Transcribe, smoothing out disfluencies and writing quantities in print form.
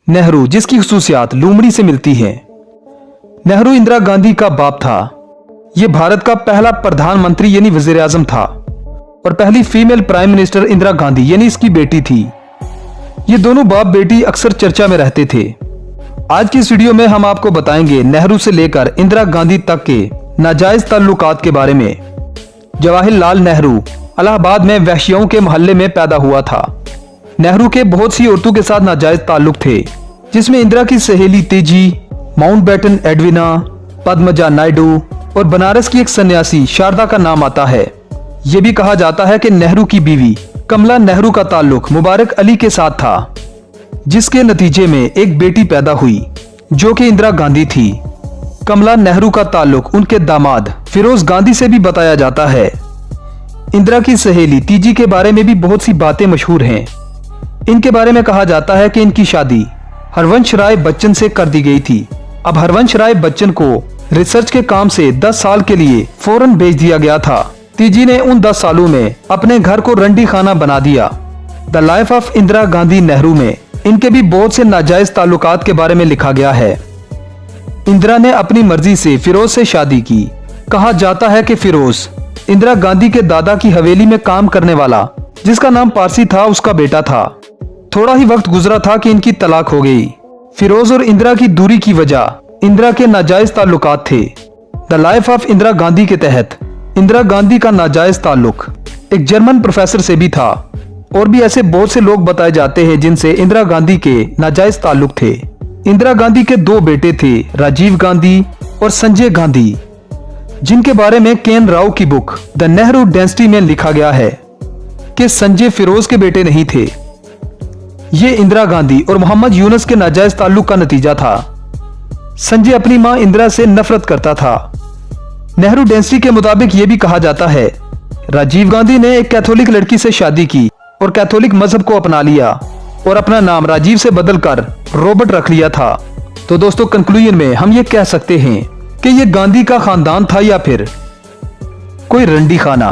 नेहरू, जिसकी खुसूसियात लोमड़ी से मिलती है। नेहरू इंदिरा गांधी का बाप था। यह भारत का पहला प्रधानमंत्री यानी वजीर आजम था और पहली female prime minister Indira Gandhi यानी इसकी बेटी थी। ये दोनों बाप बेटी अक्सर चर्चा में रहते थे। आज की इस वीडियो में हम आपको बताएंगे नेहरू से लेकर इंदिरा गांधी तक के नाजायज ताल्लुकात के बारे में। जवाहरलाल नेहरू इलाहाबाद में वैश्याओं के मोहल्ले में पैदा हुआ था। नेहरू के बहुत सी औरतों के साथ नाजायज ताल्लुक थे, जिसमें इंदिरा की सहेली तेजी, माउंटबेटन एडविना, पद्मजा नायडू और बनारस की एक सन्यासी शारदा का नाम आता है। यह भी कहा जाता है कि नेहरू की बीवी कमला नेहरू का ताल्लुक मुबारक अली के साथ था, जिसके नतीजे में एक बेटी पैदा हुई जो कि इंदिरा गांधी थी। कमला नेहरू का ताल्लुक उनके दामाद फिरोज गांधी से भी बताया जाता है। इंदिरा की सहेली तीजी के बारे में भी बहुत सी बातें मशहूर हैं। इनके बारे में कहा जाता है कि इनकी शादी हरवंश राय बच्चन से कर दी गई थी। अब हरवंश राय बच्चन को रिसर्च के काम से 10 साल के लिए फौरन भेज दिया गया था। तीजी ने उन 10 सालों में अपने घर को रंडी खाना बना दिया। The life of Indira Gandhi Nehru में इनके भी बहुत से नाजायज ताल्लुकात के बारे में लिखा गया है। इंदिरा ने अपनी मर्जी से फिरोज से शादी की। कहा जाता है कि फिरोज इंदिरा गांधी के दादा की हवेली में काम करने वाला, जिसका नाम पारसी था, उसका बेटा था। थोड़ा ही वक्त गुजरा था कि इनकी तलाक हो गई। फिरोज और इंदिरा की दूरी की वजह इंदिरा के नाजायज ताल्लुकात थे। The life of Indira Gandhi के तहत इंदिरा गांधी का नाजायज ताल्लुक एक जर्मन प्रोफेसर से भी था और भी ऐसे बहुत से लोग बताए जाते हैं जिनसे इंदिरा गांधी के नाजायज ताल्लुक थे। इंदिरा गांधी के 2 बेटे थे, राजीव गांधी और संजय गांधी, जिनके बारे में केन राव की बुक द नेहरू डायनेस्टी में लिखा गया है कि संजय फिरोज के बेटे नहीं थे। ये इंदिरा गांधी और मोहम्मद यूनुस के नाजायज ताल्लुक का नतीजा था। संजय अपनी मां इंदिरा से नफरत करता था। नेहरू डायनेस्टी के मुताबिक यह भी कहा जाता है राजीव गांधी ने एक कैथोलिक लड़की से शादी की और कैथोलिक मजहब को अपना लिया और अपना नाम राजीव से बदलकर रॉबर्ट रख लिया था। तो दोस्तों, कंक्लूजन में हम ये कह सकते हैं कि ये गांधी का खानदान था या फिर कोई रंडी खाना।